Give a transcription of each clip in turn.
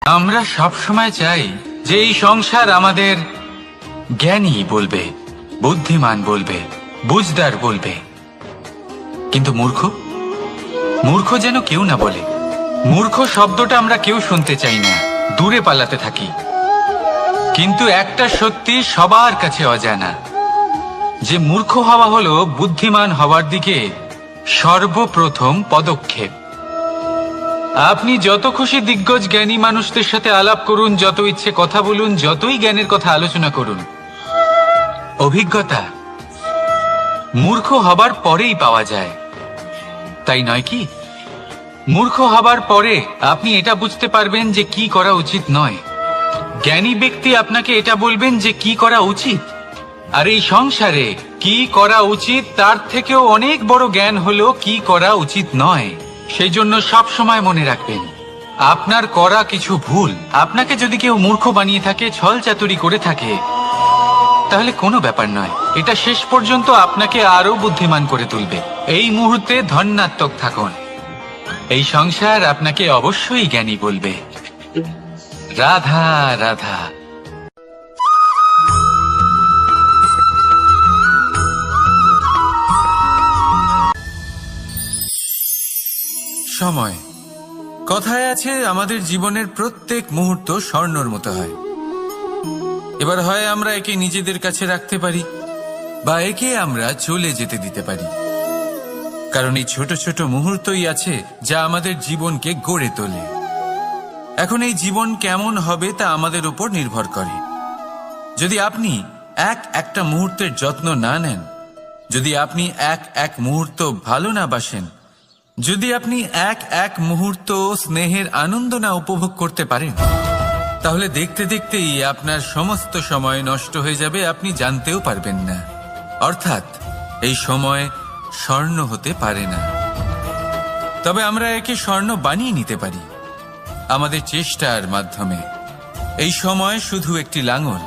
আমরা সব সময় চাই যে এই সংসার আমাদের জ্ঞানী বলবে, বুদ্ধিমান বলবে, বুঝদার বলবে, কিন্তু মূর্খ মূর্খ যেন কেউ না বলে। মূর্খ শব্দটা আমরা কেউ শুনতে চাই না, দূরে পালাতে থাকি। কিন্তু একটা সত্যি সবার কাছে অজানা, যে মূর্খ হওয়া হলো বুদ্ধিমান হওয়ার দিকে সর্বপ্রথম পদক্ষেপ। আপনি যত খুশি দিগ্গজ জ্ঞানী মানুষদের সাথে আলাপ করুন, যত ইচ্ছে কথা বলুন, যতই জ্ঞানের কথা আলোচনা করুন, অভিজ্ঞতা মূর্খ হবার পরেই পাওয়া যায়, তাই নয় কি? মূর্খ হবার পরে আপনি এটা বুঝতে পারবেন যে কি করা উচিত নয়। জ্ঞানী ব্যক্তি আপনাকে এটা বলবেন যে কি করা উচিত। আর এই সংসারে কি করা উচিত তার থেকেও অনেক বড় জ্ঞান হলো কি করা উচিত নয়। সেই জন্য সব সময় মনে রাখবেন, আপনার করা কিছু ভুল, আপনাকে যদি কেউ মূর্খ বানিয়ে থাকে, ছল চাতুরি করে থাকে, তাহলে কোনো ব্যাপার নয়, এটা শেষ পর্যন্ত আপনাকে আরো বুদ্ধিমান করে তুলবে। এই মুহূর্তে ধন্যাত্মক থাকুন, এই সংসার আপনাকে অবশ্যই জ্ঞানী বলবে। রাধা রাধা। সময়, কথায় আছে আমাদের জীবনের প্রত্যেক মুহূর্ত স্বর্ণর মতো হয়। এবার হয় আমরা একে নিজেদের কাছে রাখতে পারি, বা একে আমরা চলে যেতে দিতে পারি। কারণ এই ছোট ছোট মুহূর্তই আছে যা আমাদের জীবনকে গড়ে তোলে। এখন এই জীবন কেমন হবে তা আমাদের উপর নির্ভর করে। যদি আপনি একটা মুহূর্তের যত্ন না নেন, যদি আপনি এক মুহূর্ত ভালো না বাসেন, যদি আপনি এক মুহূর্ত স্নেহের আনন্দ না উপভোগ করতে পারেন, তাহলে দেখতে দেখতেই আপনার সমস্ত সময় নষ্ট হয়ে যাবে, আপনি জানতেও পারবেন না। অর্থাৎ এই সময় স্বর্ণ হতে পারে না। তবে আমরা একে স্বর্ণ বানিয়ে নিতে পারি আমাদের চেষ্টার মাধ্যমে। এই সময় শুধু একটি লাঙল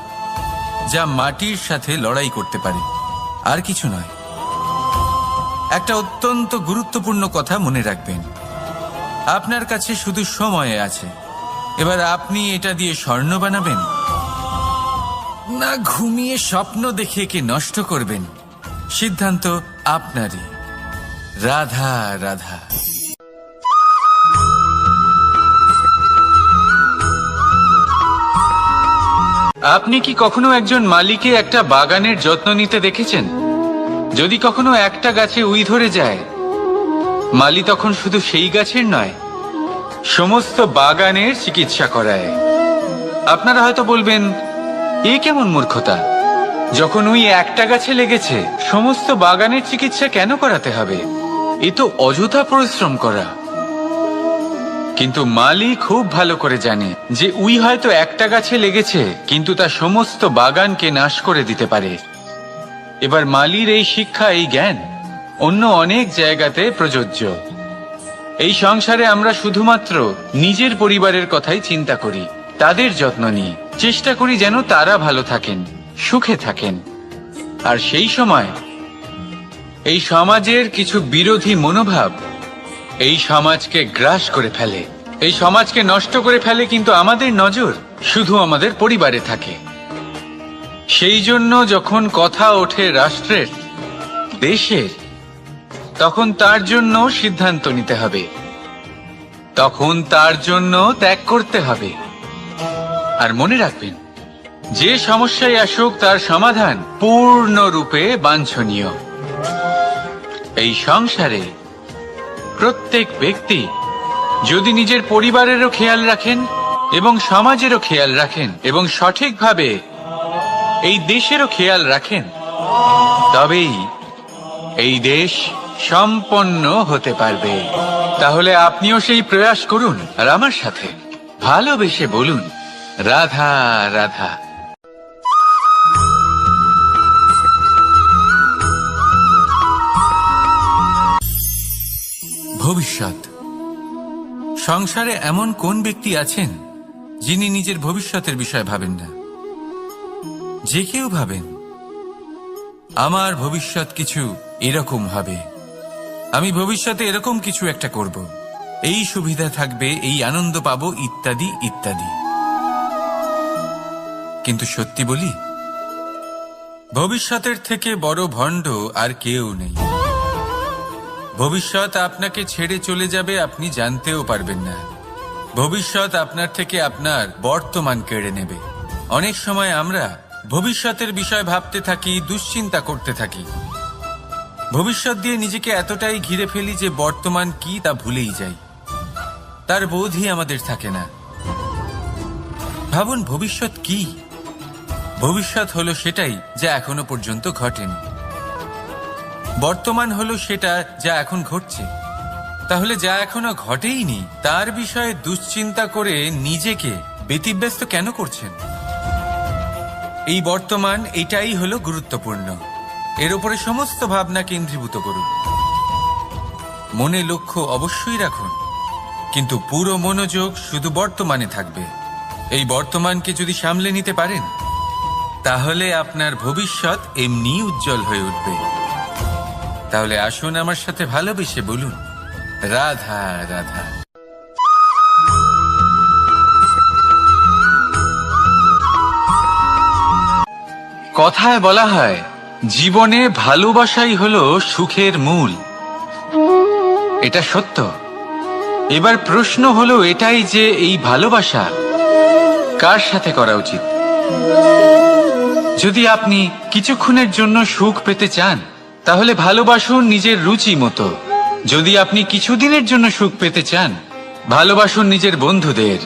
যা মাটির সাথে লড়াই করতে পারে, আর কিছু নয়। একটা অত্যন্ত গুরুত্বপূর্ণ কথা মনে রাখবেন, আপনার কাছে শুধু সময় আছে। এবার আপনি এটা দিয়ে স্বর্ণ বানাবেন, না ঘুমিয়ে স্বপ্ন দেখে একে নষ্ট করবেন, সিদ্ধান্ত আপনারই। রাধা রাধা। আপনি কি কখনো একজন মালিকে একটা বাগানের যত্ন নিতে দেখেছেন? যদি কখনো একটা গাছে উই ধরে যায়, মালি তখন শুধু সেই গাছের নয়, সমস্ত বাগানের চিকিৎসা করায়। আপনারা হয়তো বলবেন, এ কেমন মূর্খতা, যখন উই একটা গাছে লেগেছে সমস্ত বাগানের চিকিৎসা কেন করাতে হবে? এ তো অযথা পরিশ্রম করা। কিন্তু মালি খুব ভালো করে জানে যে উই হয়তো একটা গাছে লেগেছে, কিন্তু তা সমস্ত বাগানকে নাশ করে দিতে পারে। এবার মালির এই শিক্ষা, এই জ্ঞান অন্য অনেক জায়গাতে প্রযোজ্য। এই সংসারে আমরা শুধুমাত্র নিজের পরিবারের কথাই চিন্তা করি, তাদের যত্ন নিই, চেষ্টা করি যেন তারা ভালো থাকেন, সুখে থাকেন। আর সেই সময় এই সমাজের কিছু বিরোধী মনোভাব এই সমাজকে গ্রাস করে ফেলে, এই সমাজকে নষ্ট করে ফেলে। কিন্তু আমাদের নজর শুধু আমাদের পরিবারে থাকে। সেই জন্য যখন কথা ওঠে রাষ্ট্রের, দেশের, তখন তার জন্য সিদ্ধান্ত নিতে হবে, তখন তার জন্য ত্যাগ করতে হবে। আর মনে রাখবেন, যে সমস্যায় আসুক তার সমাধান পূর্ণরূপে বাঞ্ছনীয়। এই সংসারে প্রত্যেক ব্যক্তি যদি নিজের পরিবারেরও খেয়াল রাখেন এবং সমাজেরও খেয়াল রাখেন এবং সঠিকভাবে এই দেশেরও খেয়াল রাখেন, তবেই এই দেশ সম্পন্ন হতে পারবে। তাহলে আপনিও সেই প্রয়াস করুন, আর আমার সাথে ভালোবেসে বলুন, রাধা রাধা। ভবিষ্যৎ। সংসারে এমন কোন ব্যক্তি আছেন যিনি নিজের ভবিষ্যতের বিষয়ে ভাবেন না? যে কেউ ভাবেন, আমার ভবিষ্যৎ কিছু এরকম হবে, আমি ভবিষ্যতে এরকম কিছু একটা করব। এই সুবিধা থাকবে, এই আনন্দ পাবো, ইত্যাদি ইত্যাদি। কিন্তু সত্যি বলি, ভবিষ্যতের থেকে বড় ভণ্ড আর কেউ নেই। ভবিষ্যৎ আপনাকে ছেড়ে চলে যাবে, আপনি জানতেও পারবেন না। ভবিষ্যৎ আপনার থেকে আপনার বর্তমান কেড়ে নেবে। অনেক সময় আমরা ভবিষ্যতের বিষয় ভাবতে থাকি, দুশ্চিন্তা করতে থাকি। ভবিষ্যৎ দিয়ে নিজেকে এতটাই ঘিরে ফেলি যে বর্তমান কি তা ভুলেই যাই, তার বোধই আমাদের থাকে না। ভাবুন, ভবিষ্যৎ কি? ভবিষ্যৎ হলো সেটাই যা এখনো পর্যন্ত ঘটেনি। বর্তমান হলো সেটা যা এখন ঘটছে। তাহলে যা এখনো ঘটেইনি তার বিষয়ে দুশ্চিন্তা করে নিজেকে ব্যতিব্যস্ত কেন করছেন? এই বর্তমান, এটাই হলো গুরুত্বপূর্ণ। এর উপরে সমস্ত ভাবনা কেন্দ্রীভূত করুন। মনে লক্ষ্য অবশ্যই রাখুন, কিন্তু পুরো মনোযোগ শুধু বর্তমানে থাকবে। এই বর্তমানকে যদি সামলে নিতে পারেন, তাহলে আপনার ভবিষ্যৎ এমনি উজ্জ্বল হয়ে উঠবে। তাহলে আসুন আমার সাথে ভালোবেসে বলুন, রাধা রাধা। কথায় বলা হয়, জীবনে ভালোবাসাই হলো সুখের মূল। এটা সত্য। এবার প্রশ্ন হলো এটাই যে এই ভালোবাসা কার সাথে করা উচিত। যদি আপনি কিছুক্ষণের জন্য সুখ পেতে চান, তাহলে ভালোবাসুন নিজের রুচি মতো। যদি আপনি কিছুদিনের জন্য সুখ পেতে চান, ভালোবাসুন নিজের বন্ধুদের।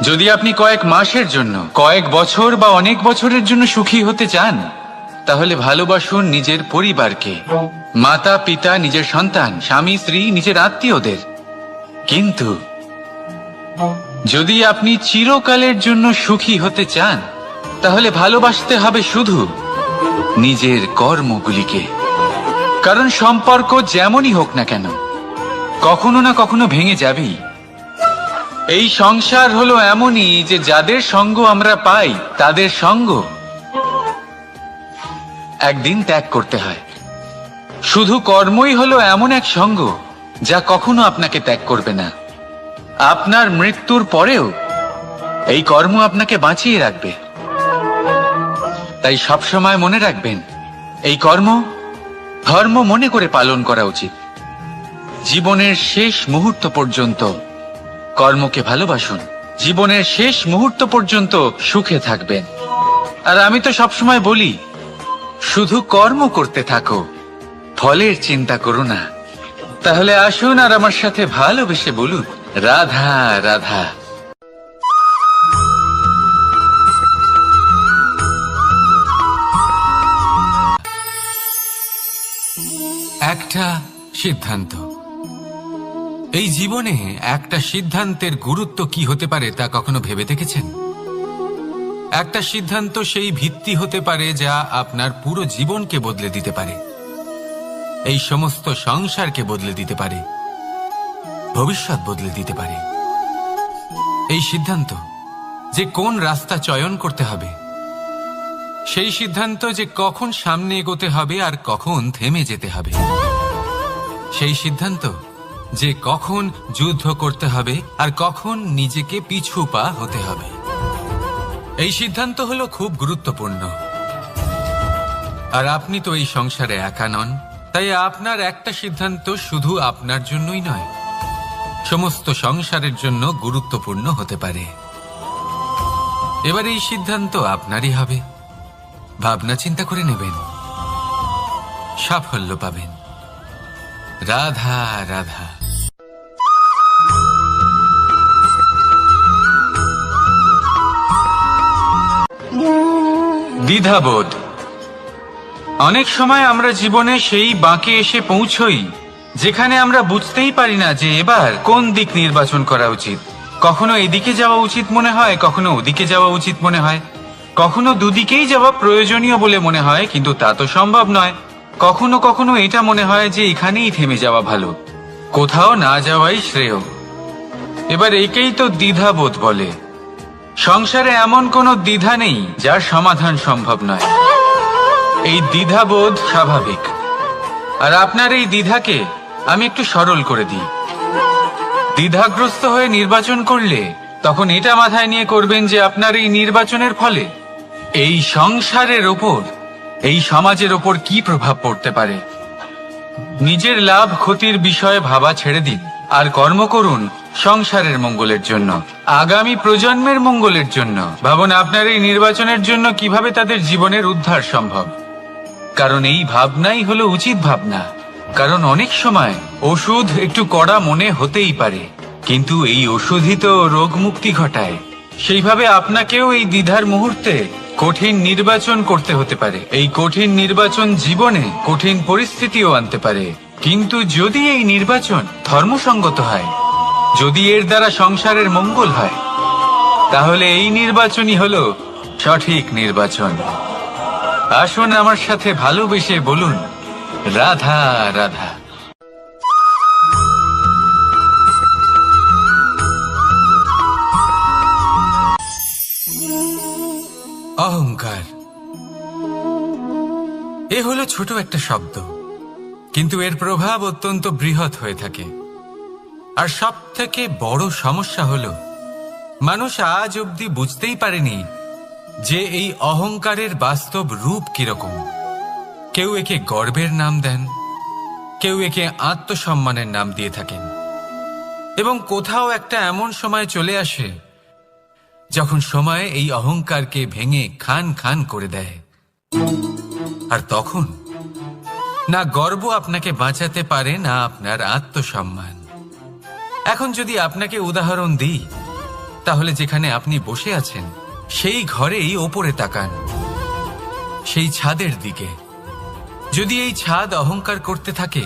যদি আপনি কয়েক মাসের জন্য, কয়েক বছর বা অনেক বছরের জন্য সুখী হতে চান, তাহলে ভালোবাসুন নিজের পরিবারকে, মাতা পিতা, নিজের সন্তান, স্বামী স্ত্রী, নিজের আত্মীয়দের। কিন্তু যদি আপনি চিরকালের জন্য সুখী হতে চান, তাহলে ভালোবাসতে হবে শুধু নিজের কর্মগুলিকে। কারণ সম্পর্ক যেমনই হোক না কেন, কখনো না কখনো ভেঙে যাবেই। এই সংসার হলো এমনই যে যাদের সঙ্গ আমরা পাই, তাদের সঙ্গ একদিন ত্যাগ করতে হয়। শুধু কর্মই হলো এমন এক সঙ্গ যা কখনো আপনাকে ত্যাগ করবে না। আপনার মৃত্যুর পরেও এই কর্ম আপনাকে বাঁচিয়ে রাখবে। তাই সবসময় মনে রাখবেন, এই কর্ম ধর্ম মনে করে পালন করা উচিত। জীবনের শেষ মুহূর্ত পর্যন্ত কর্মকে ভালোবাসুন। জীবনের শেষ মুহূর্ত পর্যন্ত সুখে থাকবেন। আর আমি তো সবসময় বলি, শুধু কর্ম করতে থাকো, ফলের চিন্তা করো না। তাহলে আসুন আর আমার সাথে ভালোবেসে বলুন, রাধা রাধা। একটা সিদ্ধান্ত। এই জীবনে একটা সিদ্ধান্তের গুরুত্ব কি হতে পারে তা কখনো ভেবে দেখেছেন? একটা সিদ্ধান্ত সেই ভিত্তি হতে পারে যা আপনার পুরো জীবনকে বদলে দিতে পারে, এই সমস্ত সংসারকে বদলে দিতে পারে, ভবিষ্যৎ বদলে দিতে পারে। এই সিদ্ধান্ত যে কোন রাস্তা চয়ন করতে হবে, সেই সিদ্ধান্ত যে কখন সামনে এগোতে হবে আর কখন থেমে যেতে হবে, সেই সিদ্ধান্ত যে কখন যুদ্ধ করতে হবে আর কখন নিজেকে পিছু পা হতে হবে। এই সিদ্ধান্ত হলো খুব গুরুত্বপূর্ণ। আর আপনি তো এই সংসারে একা নন, তাই আপনার একটা সিদ্ধান্ত শুধু আপনার জন্যই নয়, সমস্ত সংসারের জন্য গুরুত্বপূর্ণ হতে পারে। এবার এই সিদ্ধান্ত আপনারই হবে। ভাবনা চিন্তা করে নেবেন, সাফল্য পাবেন। রাধা রাধা। দ্বিধাবোধ। অনেক সময় আমরা জীবনে সেই বাঁকে এসে পৌঁছই যেখানে আমরা বুঝতেই পারি না যে এবার কোন দিক নির্বাচন করা উচিত। কখনো এদিকে যাওয়া উচিত মনে হয়, কখনো ওদিকে যাওয়া উচিত মনে হয়, কখনো দুদিকেই যাওয়া প্রয়োজনীয় বলে মনে হয়, কিন্তু তা তো সম্ভব নয়। কখনো কখনো এটা মনে হয় যে এখানেই থেমে যাওয়া ভালো, কোথাও না যাওয়াই শ্রেয়। এবার একেই তো দ্বিধাবোধ বলে। সংসারে এমন কোনো দ্বিধা নেই যার সমাধান সম্ভব নয়। এই দ্বিধাবোধ স্বাভাবিক। আর আপনার এই দ্বিধাকে আমি একটু সরল করে দিই। দ্বিধাগ্রস্ত হয়ে নির্বাচন করলে তখন এটা মাথায় নিয়ে করবেন যে আপনার এই নির্বাচনের ফলে এই সংসারের ওপর, এই সমাজের ওপর কি প্রভাব পড়তে পারে। নিজের লাভ ক্ষতির বিষয়ে ভাবা ছেড়ে দিন আর কর্ম করুন সংসারের মঙ্গলের জন্য, আগামী প্রজন্মের মঙ্গলের জন্য। ভাবুন আপনার এই নির্বাচনের জন্য কিভাবে তাদের জীবনের উদ্ধার সম্ভব। কারণ এই ভাবনাই হলো উচিত ভাবনা। কারণ অনেক সময় ওষুধ একটু কড়া মনে হতেই পারে, কিন্তু এই ওষুধই তো রোগ মুক্তি ঘটায়। সেইভাবে আপনাকেও এই দ্বিধার মুহূর্তে কঠিন নির্বাচন করতে হতে পারে। এই কঠিন নির্বাচন জীবনে কঠিন পরিস্থিতিও আনতে পারে, কিন্তু যদি এই নির্বাচন ধর্মসঙ্গত হয়, যদি এর দ্বারা সংসারের মঙ্গল হয়, তাহলে এই নির্বাচনই হলো সঠিক নির্বাচন। আসুন আমার সাথে ভালোবেসে বলুন, রাধা রাধা। অহংকার এ হলো ছোট একটা শব্দ, কিন্তু এর প্রভাব অত্যন্ত বৃহৎ হয়ে থাকে। আর সব থেকে বড় সমস্যা হলো মানুষ আজ অবধি বুঝতেই পারেনি যে এই অহংকারের বাস্তব রূপ কিরকম। কেউ একে গর্বের নাম দেন, কেউ একে আত্মসম্মানের নাম দিয়ে থাকেন, এবং কোথাও একটা এমন সময় চলে আসে যখন সময় এই অহংকারকে ভেঙে খান খান করে দেয়। আর তখন না গর্ব আপনাকে বাঁচাতে পারে, না আপনার আত্মসম্মান। এখন যদি আপনাকে উদাহরণ দিই, তাহলে যেখানে আপনি বসে আছেন সেই ঘরেই ওপরে তাকান, সেই ছাদের দিকে। যদি এই ছাদ অহংকার করতে থাকে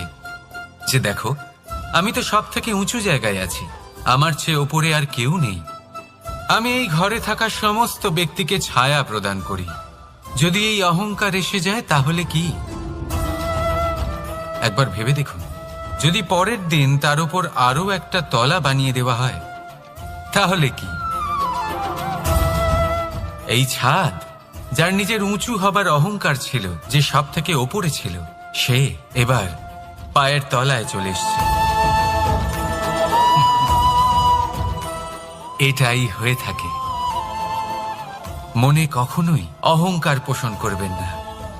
যে দেখো আমি তো সব থেকে উঁচু জায়গায় আছি, আমার চেয়ে ওপরে আর কেউ নেই, আমি এই ঘরে থাকা সমস্ত ব্যক্তিকে ছায়া প্রদান করি, যদি এই অহংকার এসে যায় তাহলে কি? একবার ভেবে দেখুন, যদি পরের দিন তার উপর আরো একটা তলা বানিয়ে দেওয়া হয় তাহলে কি? এই ছাদ যার নিজের উঁচু হবার অহংকার ছিল, যে সব থেকে ওপরে ছিল, সে এবার পায়ের তলায় চলে এসছে। এটাই হয়ে থাকে। মনে কখনোই অহংকার পোষণ করবেন না।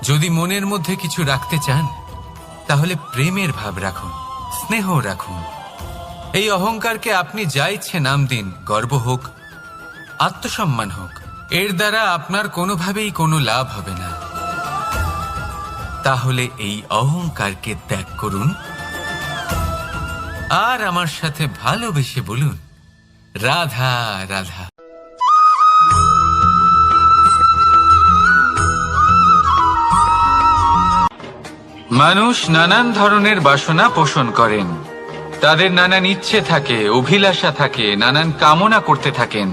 যদি মনের মধ্যে কিছু রাখতে চান তাহলে প্রেমের ভাব রাখুন, স্নেহ রাখুন। এই অহংকারকে আপনি যা ইচ্ছে নাম দিন, গর্ব হোক, আত্মসম্মান হোক, এর দ্বারা আপনার কোনোভাবেই কোনো লাভ হবে না। তাহলে এই অহংকারকে ত্যাগ করুন আর আমার সাথে ভালোবেসে বলুন, রাধা রাধা। মানুষ নানান ধরনের বাসনা পোষণ করেন, তাদের নানান ইচ্ছে থাকে, অভিলাষা থাকে, নানান কামনা করতে থাকেন,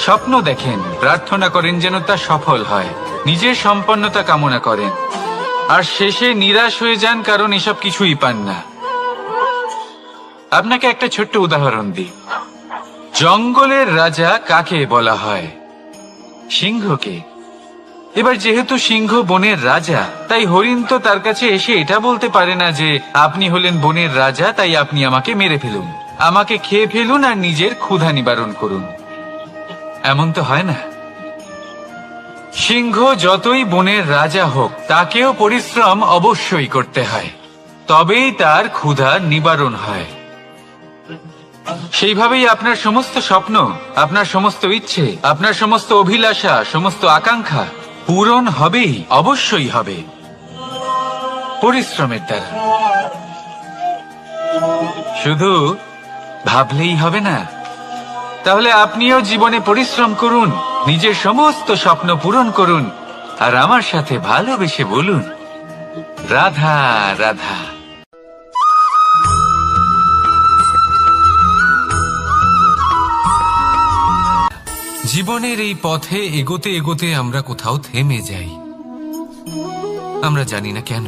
স্বপ্ন দেখেন, প্রার্থনা করেন যেন তা সফল হয়, নিজের সম্পন্নতা কামনা করেন, আর শেষে নিরাশ হয়ে যান কারণ এসব কিছুই পান না। আপনাকে একটা ছোট্ট উদাহরণ দিই। জঙ্গলের রাজা কাকে বলা হয়? সিংহকে। এবার যেহেতু সিংহ বনের রাজা, তাই হরিণ তো তার কাছে এসে এটা বলতে পারে না যে আপনি হলেন বনের রাজা, তাই আপনি আমাকে মেরে ফেলুন, আমাকে খেয়ে ফেলুন আর নিজের ক্ষুধা নিবারণ করুন। এমন তো হয় না। সিংহ যতই বনের রাজা হোক, তাকেও পরিশ্রম অবশ্যই করতে হয়, তবেই তার ক্ষুধা নিবারণ হয়। সেইভাবেই আপনার সমস্ত স্বপ্ন, আপনার সমস্ত ইচ্ছে, আপনার সমস্ত অভিলাষা, সমস্ত আকাঙ্ক্ষা পূরণ হবেই, অবশ্যই হবে, পরিশ্রমের দ্বারা। শুধু ভাবলেই হবে না। তাহলে আপনিও জীবনে পরিশ্রম করুন, নিজের সমস্ত স্বপ্ন পূরণ করুন, আর আমার সাথে ভালোবেসে বলুন, রাধা রাধা। জীবনের এই পথে এগোতে এগোতে আমরা কোথাও থেমে যাই। আমরা জানি না কেন।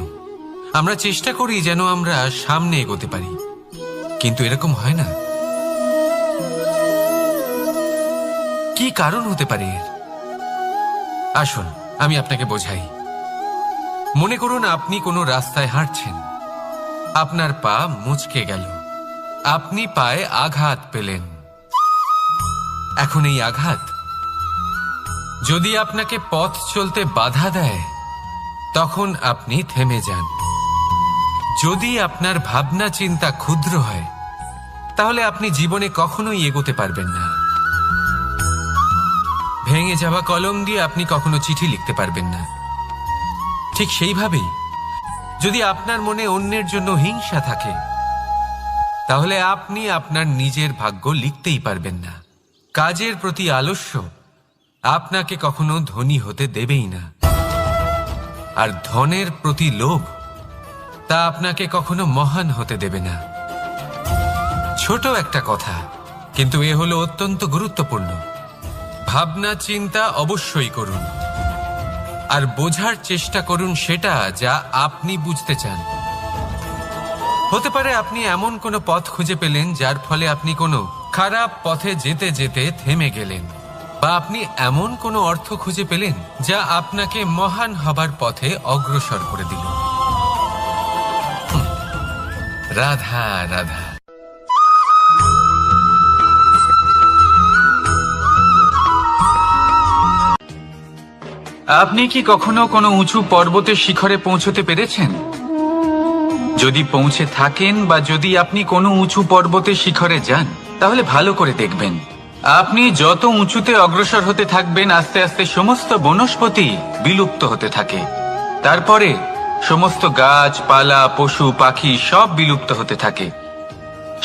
আমরা চেষ্টা করি যেন আমরা সামনে এগোতে পারি, কিন্তু এরকম হয় না। কি কারণ হতে পারে এর? আসুন আমি আপনাকে বোঝাই। মনে করুন আপনি কোনো রাস্তায় হাঁটছেন, আপনার পা মুচকে গেল, আপনি পায়ে আঘাত পেলেন। এখন এই আঘাত যদি আপনাকে পথ চলতে বাধা দেয়, তখন আপনি থেমে যান। যদি আপনার ভাবনা চিন্তা ক্ষুদ্র হয়, তাহলে আপনি জীবনে কখনোই এগোতে পারবেন না। ভেঙে যাওয়া কলম দিয়ে আপনি কখনো চিঠি লিখতে পারবেন না। ঠিক সেইভাবেই যদি আপনার মনে অন্যের জন্য হিংসা থাকে, তাহলে আপনি আপনার নিজের ভাগ্য লিখতেই পারবেন না। কাজের প্রতি আলস্য আপনাকে কখনো ধনী হতে দেবেই না, আর ধনের প্রতি লোভ তা আপনাকে কখনো মহান হতে দেবে না। ছোট একটা কথা, কিন্তু এ হলো অত্যন্ত গুরুত্বপূর্ণ। ভাবনা চিন্তা অবশ্যই করুন, আর বোঝার চেষ্টা করুন সেটা যা আপনি বুঝতে চান। হতে পারে আপনি এমন কোনো পথ খুঁজে পেলেন যার ফলে আপনি কোনো খারাপ পথে যেতে যেতে থেমে গেলেন, বা আপনি এমন কোনো অর্থ খুঁজে পেলেন যা আপনাকে মহান হবার পথে অগ্রসর করে দিল। রাধা রাধা। আপনি কি কখনো কোনো উঁচু পর্বতের শিখরে পৌঁছতে পেরেছেন? যদি পৌঁছে থাকেন বা যদি আপনি কোনো উঁচু পর্বতের শিখরে যান, তাহলে ভালো করে দেখবেন, আপনি যত উঁচুতে অগ্রসর হতে থাকবেন, আস্তে আস্তে সমস্ত বনস্পতি বিলুপ্ত হতে থাকে। তারপরে সমস্ত গাছপালা, পশু পাখি সব বিলুপ্ত হতে থাকে।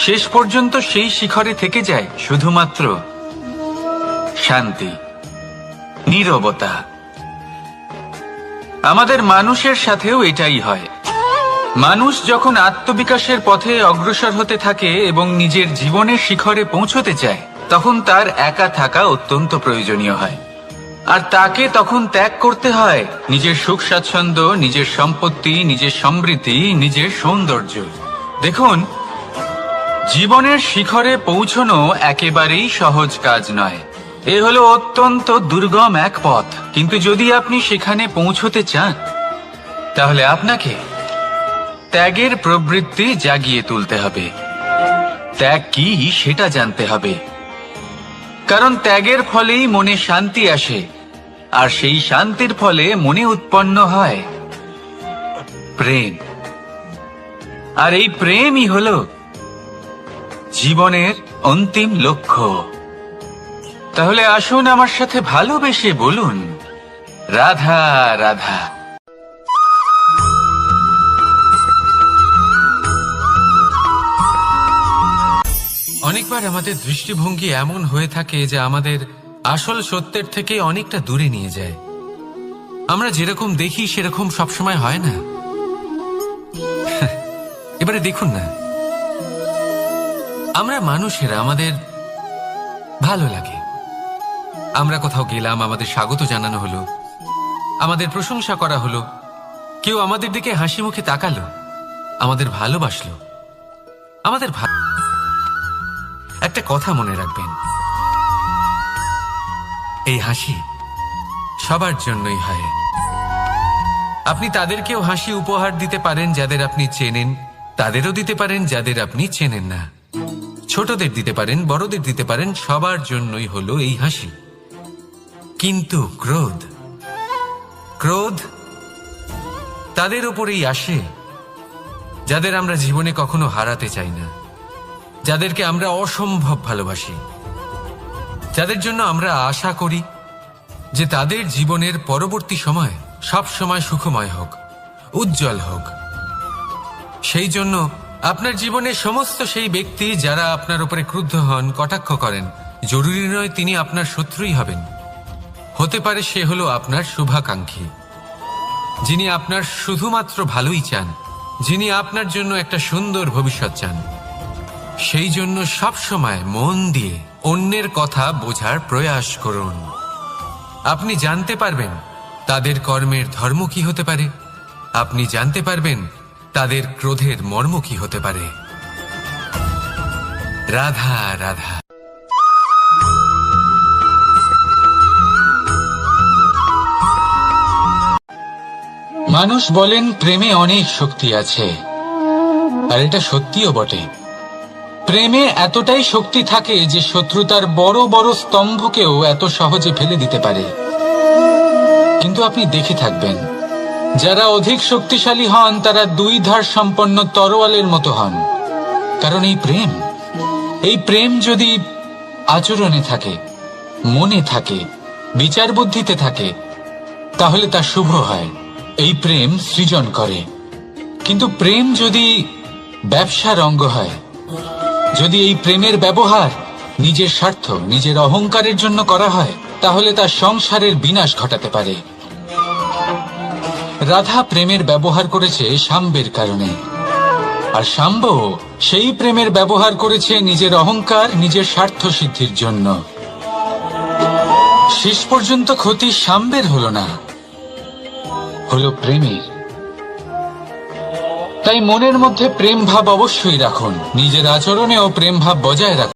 শেষ পর্যন্ত সেই শিখরে থেকে যায় শুধুমাত্র শান্তি, নীরবতা। আমাদের মানুষের সাথেও এটাই হয়। মানুষ যখন আত্মবিকাশের পথে অগ্রসর হতে থাকে এবং নিজের জীবনের শিখরে পৌঁছতে চায়, তখন তার একা থাকা অত্যন্ত প্রয়োজনীয় হয়। আর তাকে তখন ত্যাগ করতে হয় নিজের সুখ স্বাচ্ছন্দ্য, নিজের সম্পত্তি, নিজের সমৃদ্ধি, নিজের সৌন্দর্য। দেখুন, জীবনের শিখরে পৌঁছনো একেবারেই সহজ কাজ নয়। এ হলো অত্যন্ত দুর্গম এক পথ, কিন্তু যদি আপনি সেখানে পৌঁছতে চান, তাহলে আপনাকে ত্যাগের প্রবৃত্তি জাগিয়ে তুলতে হবে। ত্যাগ কি সেটা জানতে হবে, কারণ ত্যাগের ফলেই মনে শান্তি আসে, আর সেই শান্তির ফলে মনে উৎপন্ন হয় প্রেম। আর এই প্রেমই হলো জীবনের অন্তিম লক্ষ্য। তাহলে আসুন আমার সাথে ভালোবেসে বলুন, রাধা রাধা। অনেকবার আমাদের দৃষ্টিভঙ্গি এমন হয়ে থাকে যে আমাদের আসল সত্যের থেকে অনেকটা দূরে নিয়ে যায়। আমরা যেরকম দেখি সেরকম সবসময় হয় না। এবারে দেখুন না, আমরা মানুষেরা, আমাদের ভালো লাগে। আমরা কোথাও গেলাম, আমাদের স্বাগত জানানো হলো, আমাদের প্রশংসা করা হলো, কেউ আমাদের দিকে হাসি মুখে তাকালো, আমাদের ভালোবাসলো, আমাদের একটা কথা মনে রাখবেন, এই হাসি সবার জন্যই হয়। আপনি তাদেরকেও হাসি উপহার দিতে পারেন যাদের আপনি চেনেন, তাদেরও দিতে পারেন যাদের আপনি চেনেন না। ছোটদের দিতে পারেন, বড়দের দিতে পারেন, সবার জন্যই হলো এই হাসি। কিন্তু ক্রোধ, ক্রোধ তাদের উপরেই আসে যাদের আমরা জীবনে কখনো হারাতে চাই না, যাদেরকে আমরা অসম্ভব ভালোবাসি, যাদের জন্য আমরা আশা করি যে তাদের জীবনের পরবর্তী সময় সব সময় সুখময় হোক, উজ্জ্বল হোক। সেই জন্য আপনার জীবনের সমস্ত সেই ব্যক্তি যারা আপনার উপরে ক্রুদ্ধ হন, কটাক্ষ করেন, জরুরি নয় তিনি আপনার শত্রুই হবেন। হতে পারে সে হলো আপনার শুভাকাঙ্ক্ষী, যিনি আপনার শুধুমাত্র ভালোই চান, যিনি আপনার জন্য একটা সুন্দর ভবিষ্যৎ চান। সেই জন্য সব সময় মন দিয়ে অন্যের কথা বোঝার প্রয়াস করুন। আপনি জানতে পারবেন তাদের কর্মের ধর্ম কি হতে পারে, আপনি জানতে পারবেন তাদের ক্রোধের মর্ম কি হতে পারে। রাধা রাধা। মানুষ বলেন প্রেমে অনেক শক্তি আছে, আর এটা সত্যিও বটে। প্রেমে এতটাই শক্তি থাকে যে শত্রুতার বড় বড় স্তম্ভকেও এত সহজে ফেলে দিতে পারে। কিন্তু আপনি দেখে থাকবেন, যারা অধিক শক্তিশালী হন তারা দুই ধার সম্পন্ন তরোয়ালের মতো হন। কারণ এই প্রেম যদি আচরণে থাকে, মনে থাকে, বিচার বুদ্ধিতে থাকে, তাহলে তা শুভ হয়। এই প্রেম সৃজন করে। কিন্তু প্রেম যদি ব্যবসার অঙ্গ হয়, যদি এই প্রেমের ব্যবহার নিজের স্বার্থ, নিজের অহংকারের জন্য করা হয়, তাহলে তা সংসারের বিনাশ ঘটাতে পারে। রাধা প্রেমের ব্যবহার করেছে শাম্বের কারণে, আর শাম্ব সেই প্রেমের ব্যবহার করেছে নিজের অহংকার, নিজের স্বার্থ সিদ্ধির জন্য। শেষ পর্যন্ত ক্ষতি শাম্বের হলো না, হলো প্রেমের। তাই মনের মধ্যে প্রেম ভাব অবশ্যই রাখুন, নিজের আচরণেও প্রেম ভাব বজায় রাখুন।